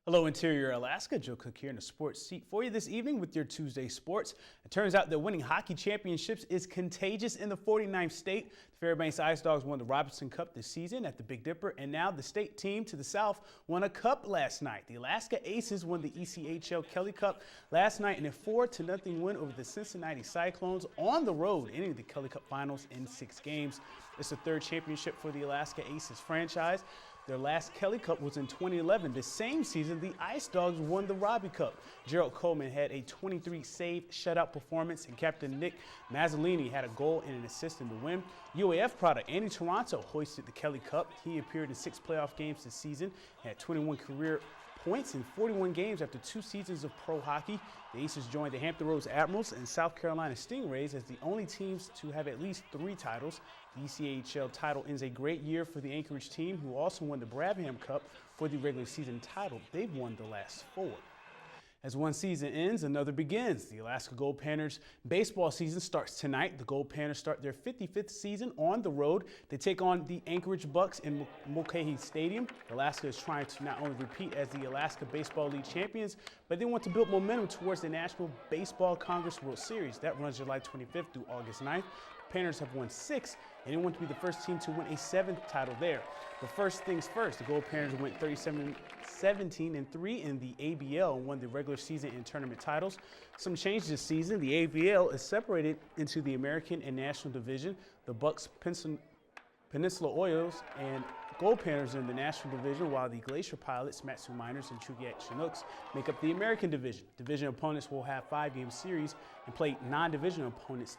Hello, Interior Alaska. Joe Cook here in the sports seat for you this evening with your Tuesday sports. It turns out that winning hockey championships is contagious in the 49th state. The Fairbanks Ice Dogs won the Robinson Cup this season at the Big Dipper, and now the state team to the south won a cup last night. The Alaska Aces won the ECHL Kelly Cup last night in a 4-0 win over the Cincinnati Cyclones on the road, ending the Kelly Cup finals in 6 games. It's the third championship for the Alaska Aces franchise. Their last Kelly Cup was in 2011. The same season, the Ice Dogs won the Robbie Cup. Gerald Coleman had a 23-save shutout performance, and Captain Nick Mazzolini had a goal and an assist in the win. UAF product Andy Toronto hoisted the Kelly Cup. He appeared in 6 playoff games this season, had 21 career points in 41 games after 2 seasons of pro hockey. The Aces joined the Hampton Roads Admirals and South Carolina Stingrays as the only teams to have at least 3 titles. The ECHL title ends a great year for the Anchorage team, who also won the Brabham Cup for the regular season title. They've won the last 4. As one season ends, another begins. The Alaska Gold Panthers baseball season starts tonight. The Gold Panthers start their 55th season on the road. They take on the Anchorage Bucks in Mulcahy Stadium. Alaska is trying to not only repeat as the Alaska Baseball League champions, but they want to build momentum towards the National Baseball Congress World Series. That runs July 25th through August 9th. The Panthers have won 6, and they want to be the first team to win a 7th title there. But first things first, the Gold Panthers went 37-17-3 in the ABL and won the regular season and tournament titles. Some changes this season. The ABL is separated into the American and National Division. The Bucks, Peninsula Oils, and Gold Panthers in the National Division, while the Glacier Pilots, Matsu Miners, and Chugiak Chinooks make up the American Division. Division opponents will have 5-game series and play non-division opponents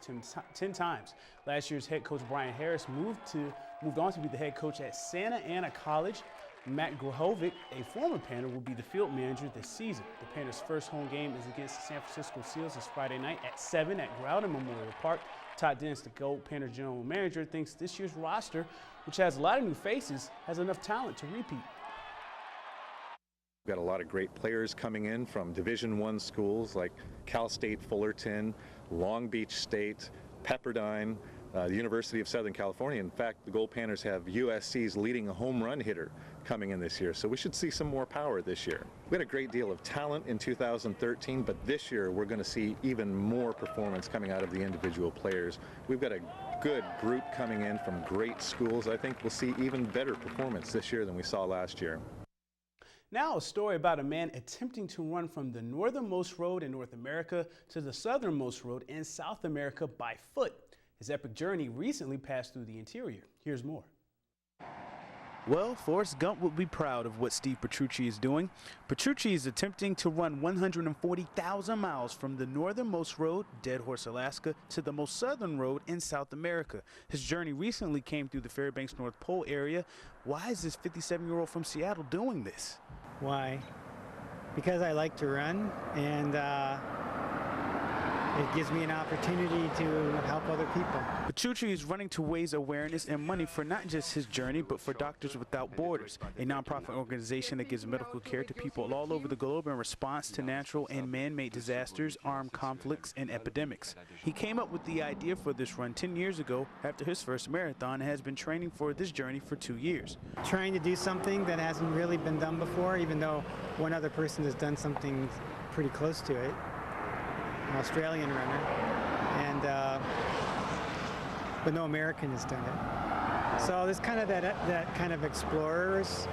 10 times. Last year's head coach Brian Harris moved on to be the head coach at Santa Ana College. Matt Grahovic, a former Panther, will be the field manager this season. The Panthers' first home game is against the San Francisco Seals this Friday night at 7 at Groudon Memorial Park. Todd Dennis, the Gold Panther general manager, thinks this year's roster, which has a lot of new faces, has enough talent to repeat. We've got a lot of great players coming in from Division I schools like Cal State Fullerton, Long Beach State, Pepperdine, the University of Southern California. In fact, the Gold Panthers have USC's leading home run hitter coming in this year, so we should see some more power this year. We had a great deal of talent in 2013, but this year we're going to see even more performance coming out of the individual players. We've got a good group coming in from great schools. I think we'll see even better performance this year than we saw last year. Now a story about a man attempting to run from the northernmost road in North America to the southernmost road in South America by foot. His epic journey recently passed through the interior. Here's more. Well, Forrest Gump would be proud of what Steve Petrucci is doing. Petrucci is attempting to run 140,000 miles from the northernmost road, Dead Horse, Alaska, to the most southern road in South America. His journey recently came through the Fairbanks North Pole area. Why is this 57-year-old from Seattle doing this? Why? Because I like to run, and it gives me an opportunity to help other people. Petrucci is running to raise awareness and money for not just his journey, but for Doctors Without Borders, a nonprofit organization that gives medical care to people all over the globe in response to natural and man-made disasters, armed conflicts, and epidemics. He came up with the idea for this run 10 years ago after his first marathon and has been training for this journey for 2 years. Trying to do something that hasn't really been done before, even though one other person has done something pretty close to it. An Australian runner, and but no American has done it. So there's kind of that kind of explorers,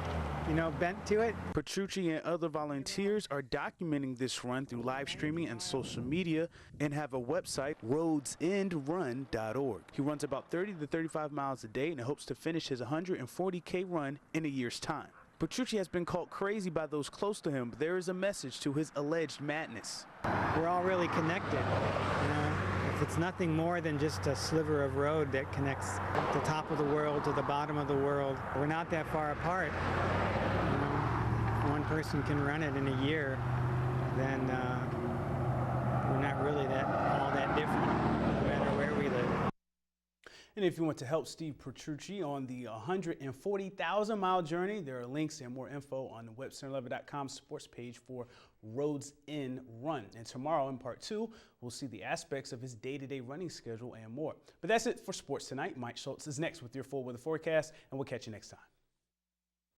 bent to it. Petrucci and other volunteers are documenting this run through live streaming and social media and have a website, roadsendrun.org. He runs about 30 to 35 miles a day and hopes to finish his 140K run in a year's time. Petrucci has been called crazy by those close to him, but there is a message to his alleged madness. We're all really connected. If it's nothing more than just a sliver of road that connects the top of the world to the bottom of the world, we're not that far apart. If one person can run it in a year, then we're not really all that different, no matter where we live. And if you want to help Steve Petrucci on the 140,000-mile journey, there are links and more info on the WebCenter11.com sports page for Roads End Run. And tomorrow in part 2, we'll see the aspects of his day-to-day running schedule and more. But that's it for sports tonight. Mike Schultz is next with your full weather forecast, and we'll catch you next time.